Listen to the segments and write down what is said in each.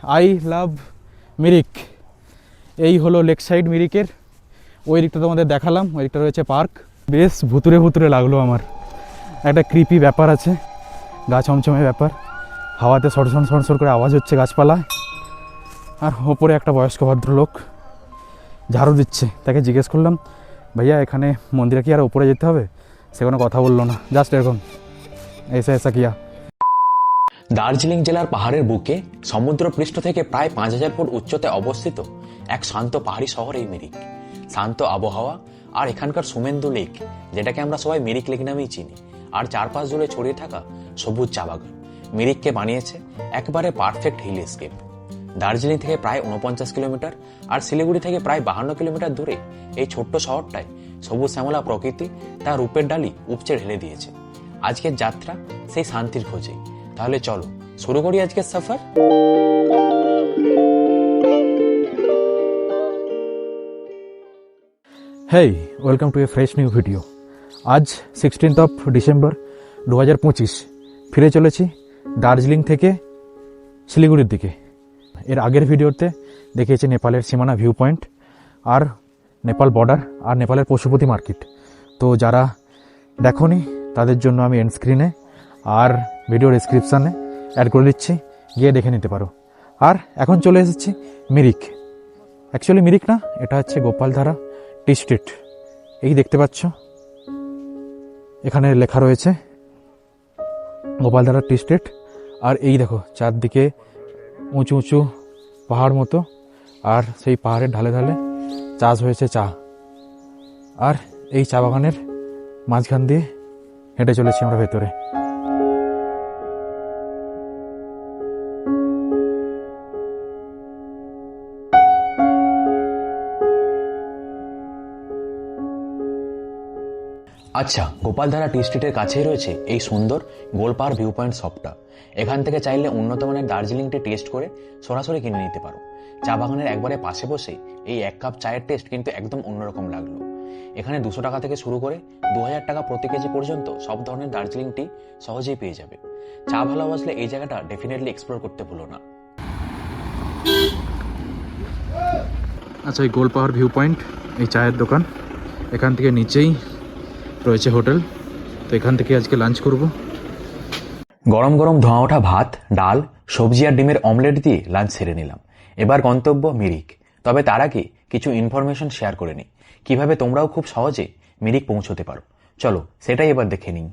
I love Mirik. এই হলো lake side মিরিকের। ওই দিকটা তোমাদের দেখালাম, ওই দিকটা রয়েছে পার্ক। বেশ ভুতুরে ভুতুরে লাগলো আমার, একটা ক্রিপি ব্যাপার আছে, গা ছমছমে ব্যাপার, হাওয়াতে সরসর সরসর করে আওয়াজ হচ্ছে গাছপালা। আর ওপরে একটা বয়স্ক ভদ্রলোক ঝাড়ু দিচ্ছে। তাকে জিজ্ঞেস করলাম, ভাইয়া এখানে মন্দিরে কি আর উপরে যেতে হবে? সে কোনো কথা বললো না, জাস্ট এরকম এসা এসা কিয়া। দার্জিলিং জেলার পাহাড়ের বুকে সমুদ্রপৃষ্ঠ থেকে প্রায় 5000 ফুট উচ্চতায় অবস্থিত এক শান্ত পাহাড়ি শহর এই মিরিক। শান্ত আবহাওয়া আর এখানকার সুমেন্দু লেক, যেটাকে আমরা সবাই মিরিক লেক নামেই চিনি, আর চারপাশ জুড়ে ছড়িয়ে থাকা সবুজ চা বাগান মিরিককে বানিয়েছে একবারে পারফেক্ট হিল স্কেপ। দার্জিলিং থেকে প্রায় 49 কিলোমিটার আর শিলিগুড়ি থেকে প্রায় 52 কিলোমিটার দূরে এই ছোট্ট শহরটায় সবুজ শ্যামলা প্রকৃতি তার রূপের ডালি উপচে ঢেলে দিয়েছে। আজকের যাত্রা সেই শান্তির খোঁজেই। তাহলে চলো শুরু করি আজকের সফর। Hey, welcome to a fresh new video. আজ 16 ডিসেম্বর 2025 ফিরে চলেছি দার্জিলিং থেকে শিলিগুড়ির দিকে। এর আগের ভিডিওতে দেখিয়েছি নেপালের সীমানা ভিউ পয়েন্ট আর নেপাল বর্ডার আর নেপালের পশুপতি মার্কেট। তো যারা দেখোনি তাদের জন্য আমি এন্ড স্ক্রিনে আর ভিডিও ডেসক্রিপশানে অ্যাড করে দিচ্ছি, গিয়ে দেখে নিতে পারো। আর এখন চলে এসেছি মিরিক। অ্যাকচুয়ালি মিরিক না, এটা হচ্ছে গোপালধারা টি স্ট্রিট। এই দেখতে পাচ্ছ, এখানে লেখা রয়েছে গোপালধারা টি স্ট্রিট। আর এই দেখো চারদিকে উঁচু উঁচু পাহাড় মতো, আর সেই পাহাড়ের ঢালে ঢালে চাষ হয়েছে চা। আর এই চা বাগানের মাঝখান দিয়ে হেঁটে চলেছি আমরা ভেতরে। আচ্ছা, গোপালধারা টি স্ট্রিটের কাছেই রয়েছে এই সুন্দর গোলপাহাড় ভিউ পয়েন্ট শপটা। এখান থেকে চাইলে উন্নত মানের দার্জিলিং টি টেস্ট করে সরাসরি কিনে নিতে পারো। চা বাগানের একবারে পাশে বসে এই এক কাপ চায়ের টেস্ট কিন্তু একদম অন্যরকম লাগলো। এখানে 200 টাকা থেকে শুরু করে 2000 টাকা প্রতি কেজি পর্যন্ত সব ধরনের দার্জিলিং টি সহজেই পেয়ে যাবে। চা ভালোবাসলে এই জায়গাটা ডেফিনেটলি এক্সপ্লোর করতে ভুলো না। আচ্ছা, এই গোলপাহাড় ভিউ পয়েন্ট, এই চায়ের দোকান, এখান থেকে নিচেই রয়েছে হোটেল। তো এখান থেকে আজকে লাঞ্চ করব। গরম গরম ধোঁয়া ওঠা ভাত, ডাল, সবজি আর ডিমের অমলেট দিয়ে লাঞ্চ সেরে নিলাম। এবার গন্তব্য মিরিক। তবে তার আগে কিছু ইনফরমেশন শেয়ার করে নিই, কিভাবে তোমরাও খুব সহজে মিরিক পৌঁছতে পারো। চলো সেটাই এবার দেখে নিই।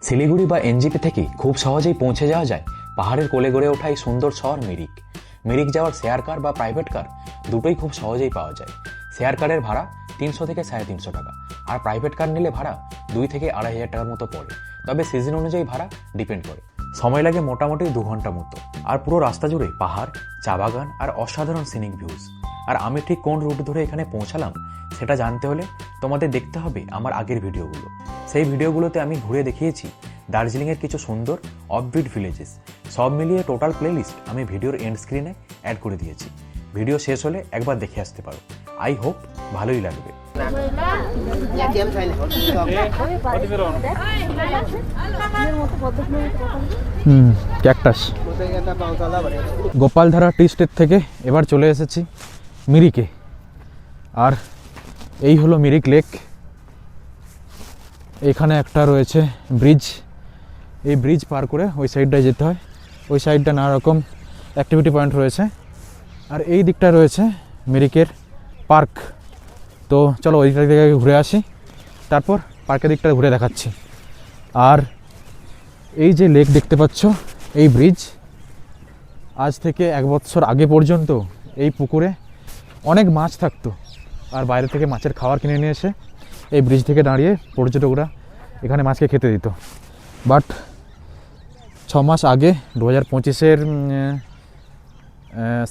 শিলিগুড়ি বা এনজিপি থেকে খুব সহজেই পৌঁছে যাওয়া যায় পাহাড়ের কোলে গড়ে ওঠা এই সুন্দর শহর মিরিক। মিরিক যাওয়ার শেয়ার কার বা প্রাইভেট কার দুটোই খুব সহজেই পাওয়া যায়। শেয়ার কারের ভাড়া 300 থেকে 350 টাকা, আর প্রাইভেট কার নিলে ভাড়া 2 থেকে 2500 টাকার মতো পড়ে। তবে সিজন অনুযায়ী ভাড়া ডিপেন্ড করে। সময় লাগে মোটামুটি 2 ঘন্টা মতো। আর পুরো রাস্তা জুড়ে পাহাড়, চা বাগান আর অসাধারণ সিনিক ভিউজ। আর আমি ঠিক কোন রুট ধরে এখানে পৌঁছালাম সেটা জানতে হলে তোমাদের দেখতে হবে আমার আগের ভিডিওগুলো। সেই ভিডিওগুলোতে আমি ঘুরে দেখিয়েছি দার্জিলিংয়ের কিছু সুন্দর অফবিট ভিলেজেস। সব মিলিয়ে টোটাল প্লেলিস্ট আমি ভিডিওর এন্ড স্ক্রিনে অ্যাড করে দিয়েছি। ভিডিও শেষ হলে একবার দেখে আসতে পারো। আই হোপ ভালোই লাগবে। ক্যাকটাস। গোপালধারা টি স্টেট থেকে এবার চলে এসেছি মিরিকে। আর এই হলো মিরিক লেক। এখানে একটা রয়েছে ব্রিজ। এই ব্রিজ পার করে ওই সাইডটায় যেতে হয়। ওই সাইডটা নানা রকম অ্যাক্টিভিটি পয়েন্ট রয়েছে। আর এই দিকটা রয়েছে মিরিকের পার্ক। তো চলো ওই দিকটা থেকে ঘুরে আসি, তারপর পার্কের দিকটা ঘুরে দেখাচ্ছি। আর এই যে লেক দেখতে পাচ্ছ, এই ব্রিজ, আজ থেকে 1 বছর আগে পর্যন্ত এই পুকুরে অনেক মাছ থাকতো। আর বাইরে থেকে মাছের খাবার কিনে নিয়ে এসে এই ব্রিজ থেকে দাঁড়িয়ে পর্যটকরা এখানে মাছকে খেতে দিত। বাট 6 মাস আগে 2025-এর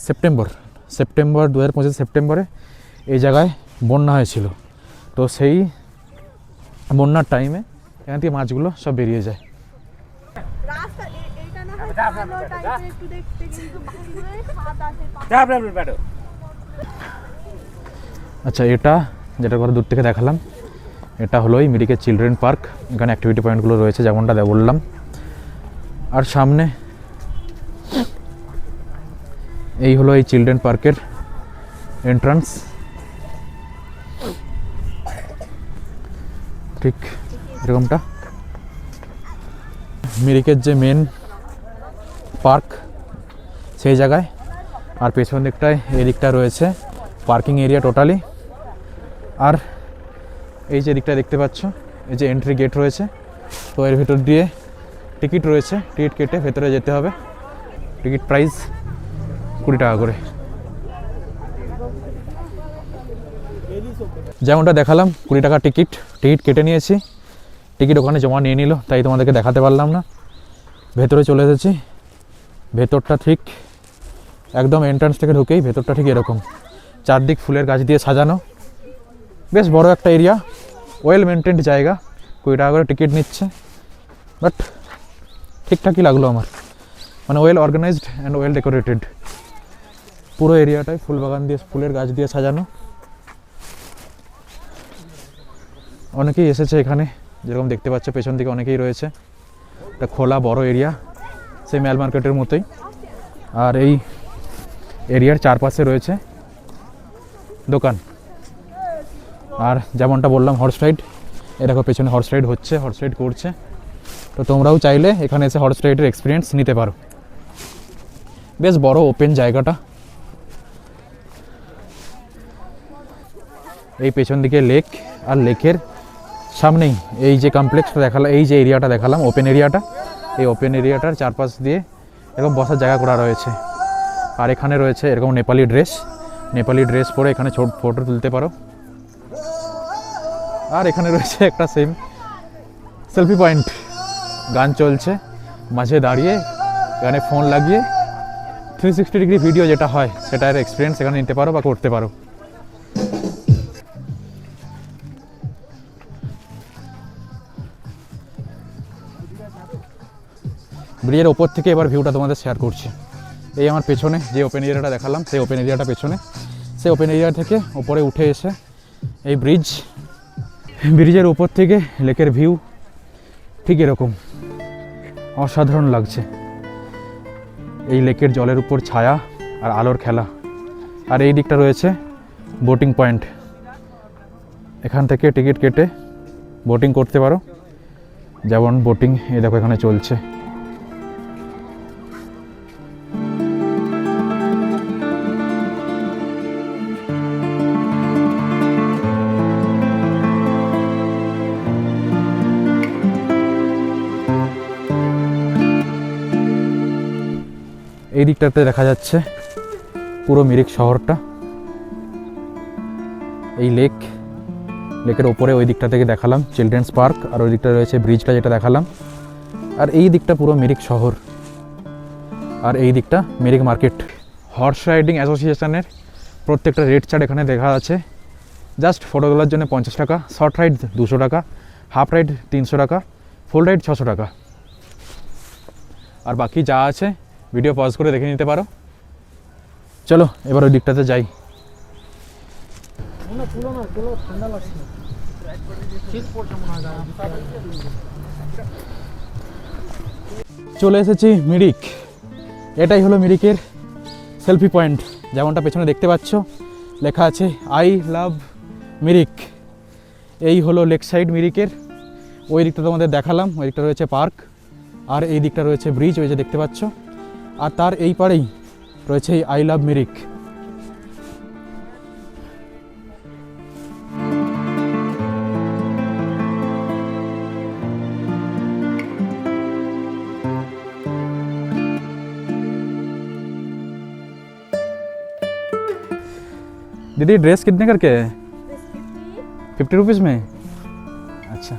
সেপ্টেম্বর 2025 সেপ্টেম্বরে এই জায়গায় বন্যা হয়েছিল। তো সেই বন্যার টাইমে এখান থেকে মাছগুলো সব বেরিয়ে যায়। আচ্ছা, এটা যেটা কথা দূর থেকে দেখালাম, এটা হলো এই মিরিকের চিলড্রেন পার্ক। এখানে অ্যাক্টিভিটি পয়েন্টগুলো রয়েছে যেমনটা বললাম। আর সামনে এই হলো এই চিলড্রেন পার্কের এন্ট্রান্স। ঠিক এরকমটা মিরিকের যে মেন পার্ক সেই জায়গায়। আর পেছন দিকটায় এই দিকটা রয়েছে পার্কিং এরিয়া টোটালি। আর এই যে দিকটা দেখতে পাচ্ছ, এই যে এন্ট্রি গেট রয়েছে, তো এর ভিতর দিয়ে টিকিট রয়েছে, টিকিট কেটে ভেতরে যেতে হবে। টিকিট প্রাইস 20 টাকা করে। যেমনটা দেখালাম 20 টাকা টিকিট কেটে নিয়েছি। টিকিট ওখানে জমা নিয়ে নিল, তাই তোমাদেরকে দেখাতে পারলাম না। ভেতরে চলে এসেছি। ভেতরটা ঠিক একদম এন্ট্রান্স থেকে ঢুকেই ভেতরটা ঠিক এরকম, চারদিক ফুলের গাছ দিয়ে সাজানো। বেশ বড় একটা এরিয়া, ওয়েল মেনটেন্ড জায়গা। 20 টাকা করে টিকিট নিচ্ছে, বাট ঠিকঠাকই লাগলো আমার, মানে well organised and well decorated. পুরো এরিয়াটাই ফুল বাগান দিয়ে, ফুলের গাছ দিয়ে সাজানো। অনেকেই এসেছে এখানে, যেরকম দেখতে পাচ্ছ পেছন দিকে অনেকেই রয়েছে। একটা খোলা বড় এরিয়া, সেই ম্যাল মার্কেটের মতোই। আর এই এরিয়ার চারপাশে রয়েছে দোকান। আর যেমনটা বললাম হর্স রাইড, এ দেখো পেছনে হর্স রাইড হচ্ছে, হর্স রাইড করছে। তো তোমরাও চাইলে এখানে এসে হর্স রাইডের এক্সপিরিয়েন্স নিতে পারো। বেশ বড় ওপেন জায়গাটা। এই পেছন দিকে লেক, আর লেকের সামনেই এই যে কমপ্লেক্সটা দেখালাম, এই যে এরিয়াটা দেখালাম ওপেন এরিয়াটা, এই ওপেন এরিয়াটার চারপাশ দিয়ে এরকম বসার জায়গা করা রয়েছে। আর এখানে রয়েছে এরকম নেপালি ড্রেস পরে এখানে ছোট ফটো তুলতে পারো। আর এখানে রয়েছে একটা সেলফি পয়েন্ট, গান চলছে, মাঝে দাঁড়িয়ে এখানে ফোন লাগিয়ে 360 ডিগ্রি ভিডিও যেটা হয় সেটার এক্সপিরিয়েন্স এখানে নিতে পারো বা করতে পারো। ব্রিজের ওপর থেকে এবার ভিউটা তোমাদের শেয়ার করছি। এই আমার পেছনে যে ওপেন এরিয়াটা দেখালাম, সেই ওপেন এরিয়াটা পেছনে, সেই ওপেন এরিয়া থেকে ওপরে উঠে এসে এই ব্রিজের উপর থেকে লেকের ভিউ ঠিক এরকম অসাধারণ লাগছে। এই লেকের জলের উপর ছায়া আর আলোর খেলা। আর এই দিকটা রয়েছে বোটিং পয়েন্ট, এখান থেকে টিকিট কেটে বোটিং করতে পারো। যেমন বোটিং এই দেখো এখানে চলছে। এই দিকটাতে দেখা যাচ্ছে পুরো মিরিক শহরটা। এই লেকের ওপরে ওই দিকটা থেকে দেখালাম চিলড্রেন্স পার্ক, আর ওই দিকটা রয়েছে ব্রিজটা যেটা দেখালাম। আর এই দিকটা পুরো মিরিক শহর, আর এই দিকটা মিরিক মার্কেট। হর্স রাইডিং অ্যাসোসিয়েশনের প্রত্যেকটা রেট চার্ট এখানে দেখা আছে। জাস্ট ফটো তোলার জন্য 50 টাকা, শর্ট রাইড 200 টাকা, হাফ রাইড 300 টাকা, ফুল রাইড 600 টাকা। আর বাকি যা আছে ভিডিও পজ করে দেখে নিতে পারো। চলো এবার ওই দিকটাতে যাই। চলে এসেছি মিরিক। এটাই হলো মিরিকের সেলফি পয়েন্ট। যেমনটা পেছনে দেখতে পাচ্ছ লেখা আছে আই লাভ মিরিক। এই হলো লেক সাইড মিরিকের। ওই দিকটা তোমাদের দেখালাম, ওই দিকটা রয়েছে পার্ক, আর এই দিকটা রয়েছে ব্রিজ, ওই যে দেখতে পাচ্ছ। আর তার এই পারেই রয়েছে এই আই লাভ মিরিক। दीदी ड्रेस कितने करके है? 50 रुपीज़ में। अच्छा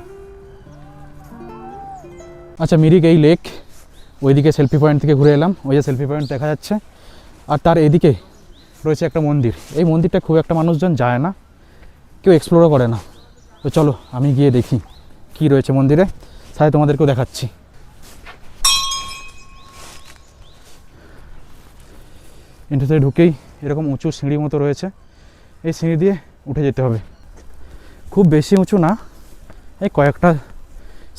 अच्छा, মিরিক এই লেক, ওইদিকে সেলফি পয়েন্ট থেকে ঘুরে এলাম, ওই যে সেলফি পয়েন্ট দেখা যাচ্ছে। আর তার এদিকে রয়েছে একটা মন্দির। এই মন্দিরটা খুব একটা মানুষজন যায় না, কেউ এক্সপ্লোরও করে না। তো চলো আমি গিয়ে দেখি কি রয়েছে মন্দিরে, সাথে তোমাদেরকেও দেখাচ্ছি। এন্ট্রিতে ঢুকেই এরকম উঁচু সিঁড়ি মতো রয়েছে, এই সিঁড়ি দিয়ে উঠে যেতে হবে। খুব বেশি উঁচু না, এই কয়েকটা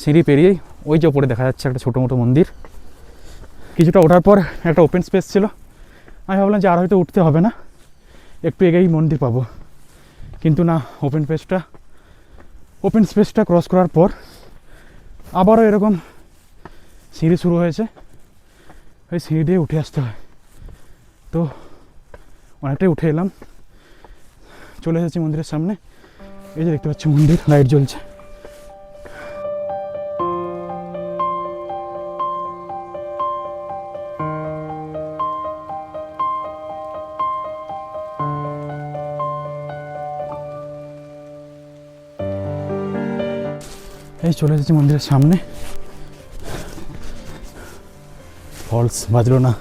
সিঁড়ি পেরিয়েই ওই যে ওপরে দেখা যাচ্ছে একটা ছোটো মোটো মন্দির। কিছুটা ওঠার পর একটা ওপেন স্পেস ছিল, আমি ভাবলাম যে আর হয়তো উঠতে হবে না, একটু এগেই মন্দির পাবো। কিন্তু না, ওপেন স্পেসটা ক্রস করার পর আবারও এরকম সিঁড়ি শুরু হয়েছে, ওই সিঁড়ি দিয়ে উঠে আসতে হয়। তো অনেকটাই উঠে এলাম, চলে এসেছি মন্দিরের সামনে। এই যে দেখতে পাচ্ছি মন্দির, লাইট জ্বলছে। এই চলে এসেছি মন্দিরের সামনে। ফলস বাজলো না।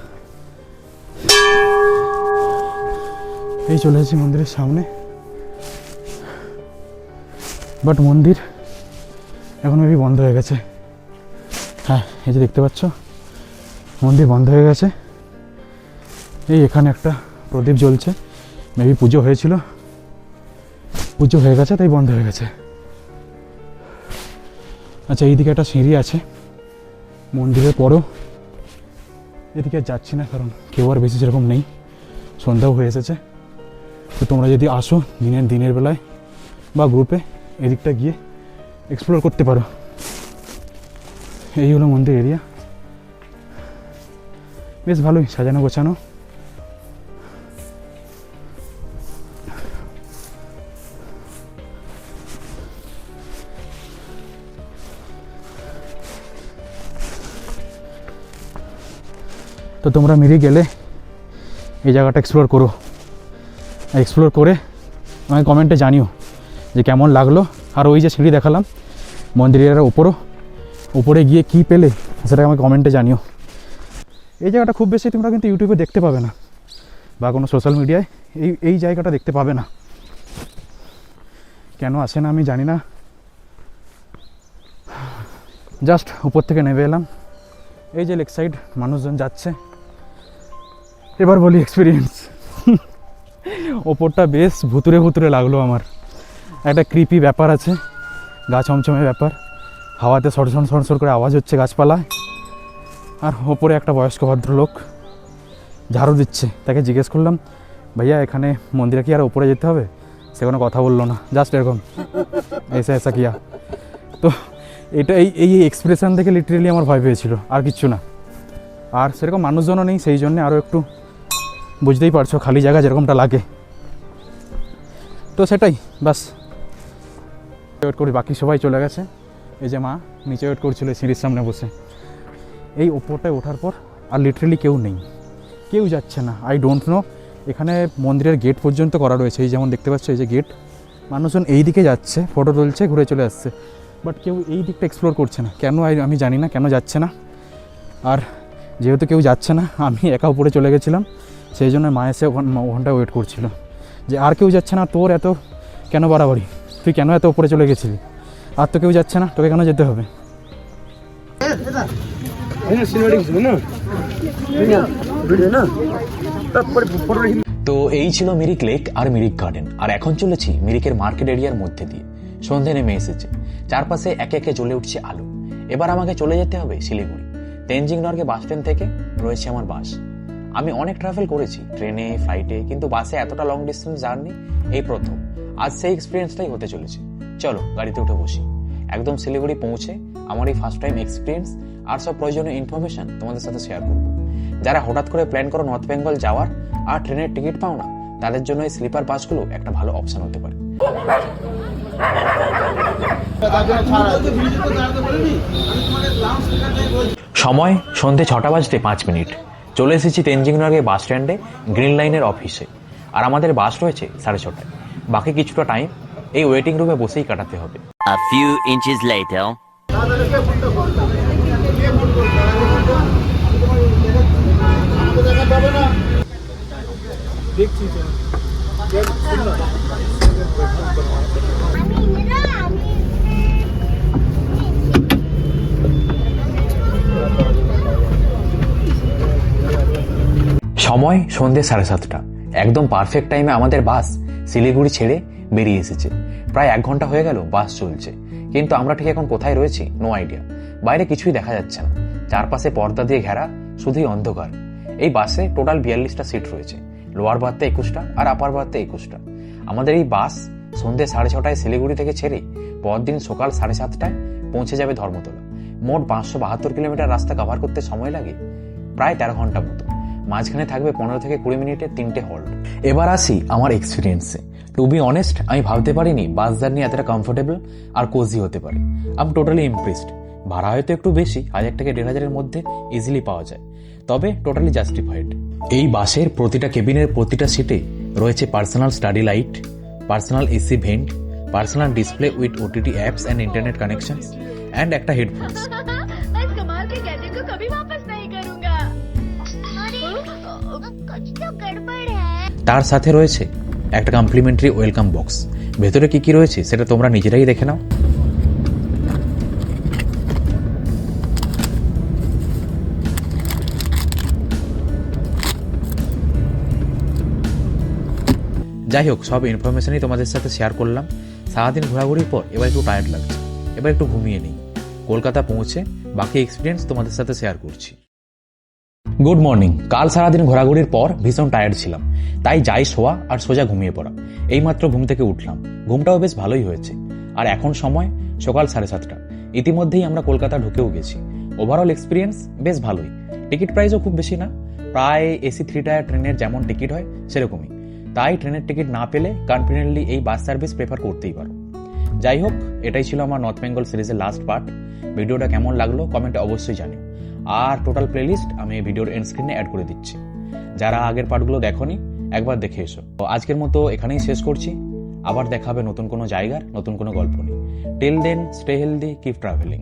এই চলে এসেছি মন্দিরের সামনে, বাট মন্দির এখন মেবি বন্ধ হয়ে গেছে। হ্যাঁ, এই যে দেখতে পাচ্ছ মন্দির বন্ধ হয়ে গেছে। এই এখানে একটা প্রদীপ জ্বলছে, মেবি পুজো হয়েছিল, পুজো হয়ে গেছে তাই বন্ধ হয়ে গেছে। আচ্ছা, এইদিকে একটা সিঁড়ি আছে মন্দিরের পরও, এদিকে আর যাচ্ছি না কারণ কেউ আর বেশি সেরকম নেই, সন্ধ্যাও হয়ে এসেছে। তো তোমরা যদি আসো দিনের বেলায় বা গ্রুপে, এদিকটা গিয়ে এক্সপ্লোর করতে পারো। এই হলো মন্দির এরিয়া, বেশ ভালোই সাজানো গোছানো। তো তোমরা মিরিক গেলে এই জায়গাটা এক্সপ্লোর করো, এক্সপ্লোর করে আমাকে কমেন্টে জানিও যে কেমন লাগলো। আর ওই যে সিঁড়ি দেখালাম মন্দিরের উপরে গিয়ে কি পেলে সেটা আমাকে কমেন্টে জানিও। এই জায়গাটা খুব বেশি তোমরা কিন্তু ইউটিউবে দেখতে পাবে না বা কোনো সোশ্যাল মিডিয়ায় এই জায়গাটা দেখতে পাবে না। কেন আসে না আমি জানি না, জাস্ট উপর থেকে নেমে এলাম। এই যে লেক সাইড মানুষজন যাচ্ছে। এবার বলি এক্সপিরিয়েন্স। ওপরটা বেশ ভুতুরে লাগলো আমার, একটা ক্রিপি ব্যাপার আছে, গা ছমছমে ব্যাপার, হাওয়াতে সরসর করে আওয়াজ হচ্ছে গাছপালায়। আর ওপরে একটা বয়স্ক ভদ্রলোক ঝাড়ু দিচ্ছে, তাকে জিজ্ঞেস করলাম ভাইয়া এখানে মন্দিরে কি আর ওপরে যেতে হবে? সে কোনো কথা বললো না, জাস্ট এরকম এসা কিয়া। তো এটা এই এক্সপ্রেশন দেখে লিটারেলি আমার ভয় পেয়েছিল, আর কিচ্ছু না। আর সেরকম মানুষজনও নেই, সেই জন্যে আরও একটু বুঝতেই পারছো খালি জায়গা যেরকমটা লাগে। তো সেটাই বাস, ওয়েট করি, বাকি সবাই চলে গেছে। এই যে মা নিচে ওয়েট করছিল সিঁড়ির সামনে বসে। এই ওপরটায় ওঠার পর আর লিটারেলি কেউ নেই, কেউ যাচ্ছে না। আই ডোন্ট নো, এখানে মন্দিরের গেট পর্যন্ত করা রয়েছে, এই যেমন দেখতে পাচ্ছ এই যে গেট। মানুষজন এই দিকে যাচ্ছে, ফটো তুলছে, ঘুরে চলে আসছে, বাট কেউ এই দিকটা এক্সপ্লোর করছে না। কেন আমি জানি না কেন যাচ্ছে না। আর যেহেতু কেউ যাচ্ছে না, আমি একা উপরে চলে গেছিলাম, সেই জন্য মা এসে ওখানটায় ওয়েট করছিল যে আর কেউ যাচ্ছে না, তোর এত কেন বাড়াবাড়ি, তুই কেন এত উপরে চলে গেছিলি? আর তো কেউ যাচ্ছে না, তোকে কেন যেতে হবে? তো এই ছিল মিরিক লেক আর মিরিক গার্ডেন। আর এখন চলেছি মিরিকের মার্কেট এরিয়ার মধ্যে দিয়ে। সন্ধে নেমে এসেছে, চারপাশে একে একে জ্বলে উঠছে আলো। এবার আমাকে চলে যেতে হবে শিলিগুড়ি। তেনজিং নর্গে বাস স্ট্যান্ড থেকে রয়েছে আমার বাস। আমি অনেক ট্রাভেল করেছি ট্রেনে, ফ্লাইটে, কিন্তু বাসে এতটা লং ডিস্টেন্স জার্নি এই প্রথম। আজ সেই এক্সপিরিয়েন্সটাই হতে চলেছে। চলো গাড়িতে উঠে বসি। একদম শিলিগুড়ি পৌঁছে আমার এই ফার্স্ট টাইম এক্সপিরিয়েন্স আর সব প্রয়োজনীয় ইনফরমেশন তোমাদের সাথে শেয়ার করবো। যারা হঠাৎ করে প্ল্যান করো নর্থ বেঙ্গল যাওয়ার আর ট্রেনের টিকিট পাও না, তাদের জন্য এই স্লিপার বাসগুলো একটা ভালো অপশন হতে পারে। সময় সন্ধে 6:05। চলে এসেছি তেনজিং নর্গে বাস স্ট্যান্ডে, গ্রিন লাইনের অফিসে। আর আমাদের বাস রয়েছে 6:30। বাকি কিছুটা টাইম এই ওয়েটিং রুমে বসেই কাটাতে হবে। A few inches later. সময় সন্ধে 7:30। একদম পারফেক্ট টাইমে আমাদের বাস শিলিগুড়ি ছেড়ে বেরিয়ে এসেছে। প্রায় 1 ঘন্টা হয়ে গেল বাস চলছে, কিন্তু আমরা ঠিক এখন কোথায় রয়েছি নো আইডিয়া। বাইরে কিছুই দেখা যাচ্ছে না, চারপাশে পর্দা দিয়ে ঘেরা, শুধুই অন্ধকার। এই বাসে টোটাল 42টা সিট রয়েছে, লোয়ার বার্থে 21টা আর আপার বার্থে 21টা। আমাদের এই বাস সন্ধ্যে 6:30টায় শিলিগুড়ি থেকে ছেড়ে পরদিন সকাল 7:30টায় পৌঁছে যাবে ধর্মতলা। মোট 572 কিলোমিটার রাস্তা কভার করতে সময় লাগে প্রায় 13 ঘন্টা মতো। মাঝখানে থাকবে 15 থেকে 20 মিনিটের 3টে হল্ট। এবার আসি আমার এক্সপিরিয়েন্সে। টু বি অনেস্ট, আমি ভাবতে পারিনি বাস জার্নি এতটা কমফোর্টেবল আর কোজি হতে পারে। I am totally impressed. ভাড়া হয়তো একটু বেশি, 1000 থেকে 1500-এর মধ্যে ইজিলি পাওয়া যায়, তবে টোটালি জাস্টিফাইড। এই বাসের প্রতিটা কেবিনের প্রতিটা সিটে রয়েছে personal study light, personal AC vent, personal display with OTT apps and internet connections and একটা হেডফোনস। मैं इस कमाल के गैजेट को कभी वापस नहीं करूंगा। अरे कुछ तो गड़बड़ है। তার সাথে রয়েছে একটা কমপ্লিমেন্টারি ওয়েলকাম বক্স। ভেতরে কি কি রয়েছে সেটা তোমরা নিজেরাই দেখে নাও। যাই হোক, সব ইনফরমেশনই তোমাদের সাথে শেয়ার করলাম। সারাদিন ঘোরাঘুরির পর এবার একটু টায়ার্ড লাগছে, এবার একটু ঘুমিয়ে নিই। কলকাতা পৌঁছে বাকি এক্সপিরিয়েন্স তোমাদের সাথে শেয়ার করছি। Good morning. কাল সারাদিন ঘোরাঘুরির পর ভীষণ টায়ার্ড ছিলাম, তাই যাই শোয়া আর সোজা ঘুমিয়ে পড়া। এইমাত্র ঘুম থেকে উঠলাম, ঘুমটাও বেশ ভালোই হয়েছে। আর এখন সময় সকাল 7:30টা। ইতিমধ্যেই আমরা কলকাতা ঢুকেও গেছি। ওভারঅল এক্সপিরিয়েন্স বেশ ভালোই। টিকিট প্রাইসও খুব বেশি না, প্রায় এসি 3 টায়ার ট্রেনের যেমন টিকিট হয় সেরকমই। তাই ট্রেনের টিকিট না পেলে কনফিডেন্টলি এই বাস সার্ভিস প্রেফার করতেই পারো। যাই হোক, এটাই ছিল আমার নর্থ বেঙ্গল সিরিজের লাস্ট পার্ট। ভিডিওটা কেমন লাগলো কমেন্টে অবশ্যই জানিও। আর টোটাল প্লেলিস্ট আমি ভিডিওর এন্ড স্ক্রিনে অ্যাড করে দিচ্ছি। যারা আগের পার্টগুলো দেখোনি একবার দেখে এসো। তো আজকের মতো এখানেই শেষ করছি। আবার দেখা হবে নতুন কোনো জায়গার নতুন কোনো গল্প নিয়ে। Till then stay healthy, keep travelling.